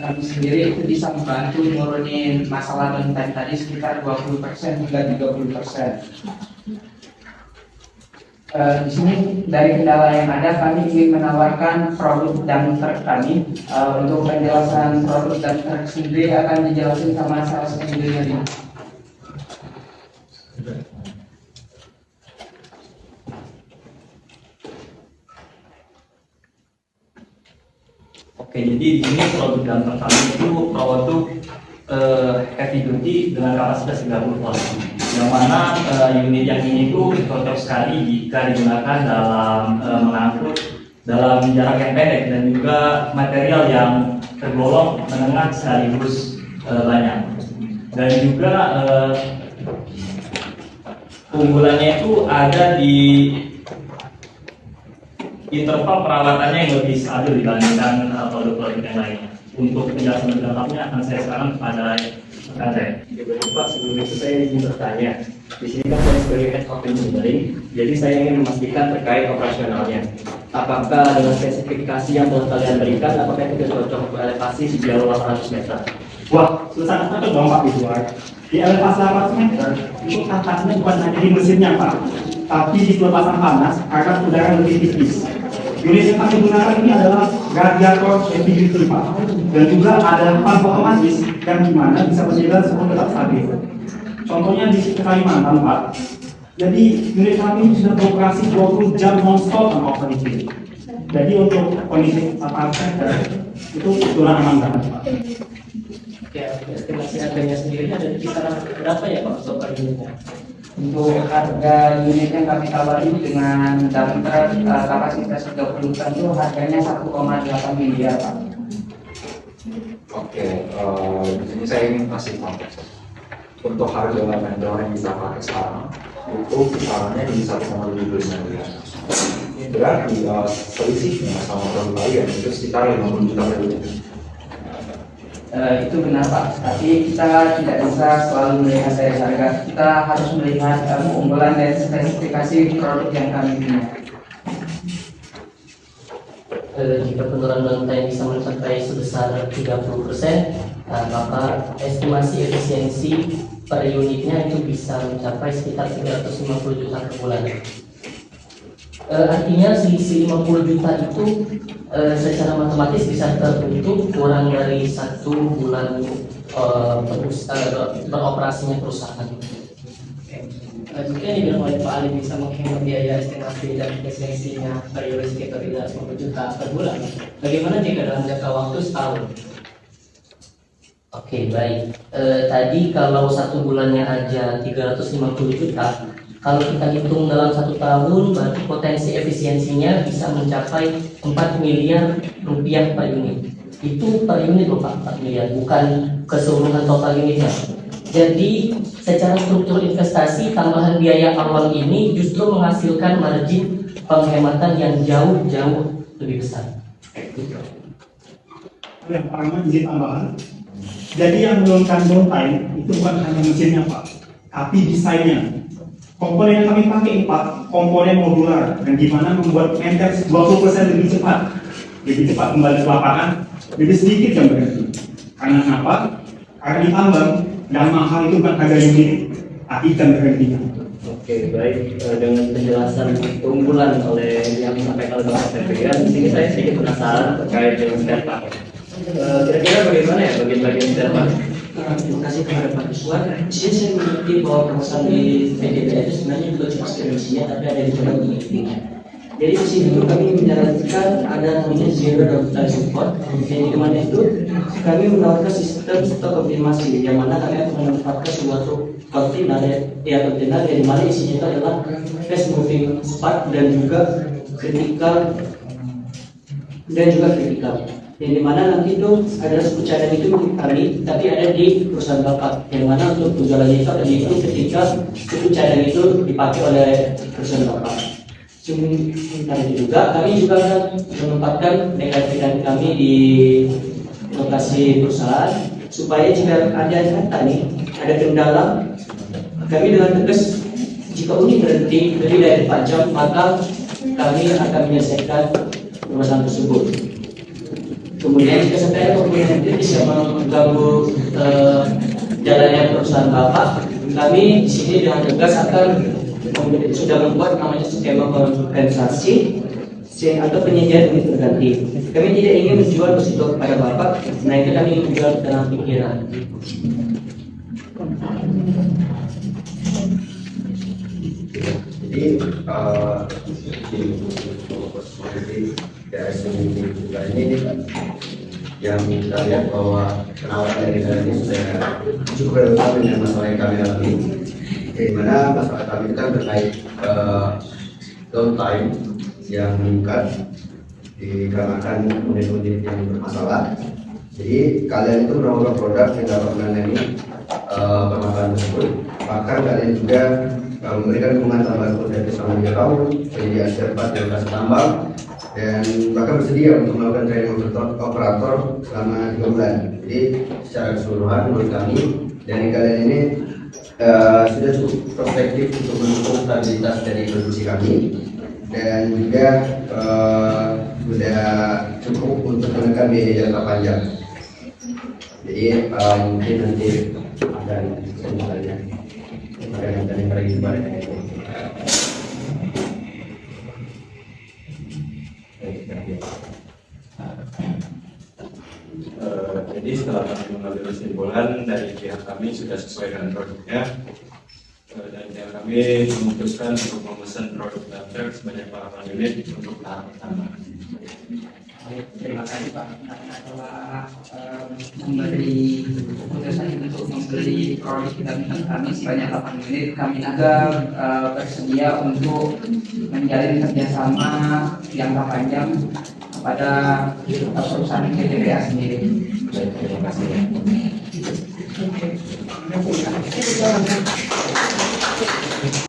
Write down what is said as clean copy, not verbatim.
kami sendiri itu bisa membantu nurunin masalah downtime tadi sekitar 20% hingga 30%. Di sini dari kendala yang ada kami ingin menawarkan produk dump truck kami. Untuk penjelasan produk dump truck sendiri akan dijelaskan sama salah satu engineer. Oke, jadi di sini produk dump truck kami itu produk heavy duty dengan kapasitas 30 ton. Yang mana unit yang ini itu cocok sekali jika digunakan dalam mengangkut dalam jarak yang pendek dan juga material yang tergolong menengah sekaligus banyak. Dan juga keunggulannya itu ada di interval perawatannya yang lebih stabil dibandingkan produk-produk yang lainnya. Untuk penjelasan lebih lengkapnya akan saya sekarang kepada Andre. Pak, sebelum itu saya ingin bertanya. Di sini kan saya sebagai head of engineering, jadi saya ingin memastikan terkait operasionalnya. Apakah dengan spesifikasi yang telah kalian berikan, apakah itu cocok untuk elevasi sejauh 800 meter? Wah, sangat cocok dong Pak Ridwan. Di elevasi 800 meter, itu tantangannya bukan hanya di mesinnya Pak, tapi di pelepasan panas agar udara lebih tipis. Unit yang kami gunakan ini adalah radiator heavy duty Pak, dan juga ada pump otomatis yang dimana bisa menjaga suhu tetap stabil. Contohnya di Kalimantan Pak, jadi unit kami sudah beroperasi 20 jam non-stop tanpa overheating. Jadi untuk kondisi 800 meter itu kurang aman banget Pak. Ya, estimasi harganya sendiri ada di kisaran berapa ya Pak untuk per unitnya? Untuk harga unit yang kami tawari dengan dump truck kapasitas 30 ton itu harganya 1,8 miliar Pak. Oke, di sini saya ingin kasih konteks. Untuk harga vendor yang bisa pakai sekarang itu kisarannya di 1,75 miliar. Berarti selisihnya sama produk lain itu sekitar 50 juta per unit. Itu benar Pak, tapi kita tidak bisa selalu melihat dari harga. Kita harus melihat keunggulan dan spesifikasi produk yang kami punya. Jika penurunan downtime bisa mencapai sebesar 30%, maka estimasi efisiensi per unitnya itu bisa mencapai sekitar 350 juta per bulan. Artinya selisih 50 juta itu secara matematis bisa terbentuk kurang dari 1 bulan beroperasinya perusahaan. Jika dibilang oleh Pak Ali bisa menghemat biaya estimasi dan efisiensinya per unit sekitar 350 juta per bulan, bagaimana jika dalam jangka waktu setahun? Oke, baik. Tadi kalau 1 bulannya aja 350 juta, kalau kita hitung dalam 1 tahun, berarti potensi efisiensinya bisa mencapai 4 miliar rupiah per unit. Itu per unit loh Pak, 4 miliar, bukan keseluruhan total unitnya. Jadi secara struktur investasi, tambahan biaya awal ini justru menghasilkan margin penghematan yang jauh-jauh lebih besar. Yang pertama izin tambahan. Jadi yang menurunkan downtime itu bukan hanya mesinnya Pak, tapi desainnya. Komponen yang kami pakai ini Pak, komponen modular yang dimana membuat maintenance 20% lebih cepat kembali ke lapangan, lebih sedikit yang berhenti. Karena kenapa? Karena di tambang yang mahal itu bukan harga unit, tapi jam berhentinya. Oke, baik. Dengan penjelasan keunggulan oleh yang disampaikan oleh Bapak PPK, di sini saya sedikit penasaran terkait dengan spare part. Kira-kira bagaimana ya bagian-bagian spare part? Terima kasih kepada Pak Ridwan. Di sini saya mengerti bahwa proposal di PDB itu sebenarnya bukan cuma sebenarnya, tapi ada di dalam unitnya. Jadi di sini itu kami menjalankan ada namanya zero downtime support. Yang di mana itu kami menawarkan sistem stok konfirmasi, yang mana kami akan menempatkan sebuah kontainer yang dimana isinya itu adalah fast moving part dan juga kritikal yang dimana nanti itu adalah suku cadang itu kami, tapi ada di perusahaan Bapak, yang mana untuk tujuannya itu akan dihitung ketika suku cadang itu dipakai oleh perusahaan Bapak. Sementara itu juga kami juga akan menempatkan rekan-rekan kami di lokasi perusahaan supaya jika ada ada kendala, kami dengan tegas jika unit berhenti lebih dari 4 jam, maka kami akan menyelesaikan perusahaan tersebut. Kemudian jika sampai ada kemungkinan kritis yang mengganggu jalannya perusahaan Bapak, kami di sini dengan tegas akan sudah membuat namanya skema kompensasi atau penyediaan unit berganti. Kami tidak ingin menjual bus itu kepada Bapak, melainkan kami ingin menjual dalam pikiran. Jadi di daerah juga ini yang kita lihat bahwa penawaran dari daerah ini sudah cukup relevan dengan masalah yang kami alami. Di mana masalah kami itu kan terkait downtime yang meningkat dikarenakan unit-unit yang bermasalah. Jadi kalian itu menawarkan produk yang dapat menangani permasalahan tersebut. Maka kalian juga memberikan dukungan tambahan konsep selama 3 tahun, penyediaan spare part yang kasih tambang, dan bahkan bersedia untuk melakukan training operator selama 3 bulan. Jadi secara keseluruhan menurut kami dari kalian ini sudah cukup prospektif untuk mendukung stabilitas dari produksi kami, dan juga sudah cukup untuk menekan biaya jangka panjang. Jadi mungkin nanti akan semuanya akan dari lagi kepada itu. Jadi setelah kami mengambil kesimpulan dari pihak kami sudah sesuai dengan produknya, dan pihak kami memutuskan untuk memesan produk daftar sebanyak 8 unit untuk tahap pertama. Terima kasih Pak, karena telah memberi keputusan untuk membeli produk vitamin kami sebanyak 8 unit. Kami juga bersedia untuk menjalin kerjasama jangka panjang kepada perusahaan PTBA sendiri. Terima kasih.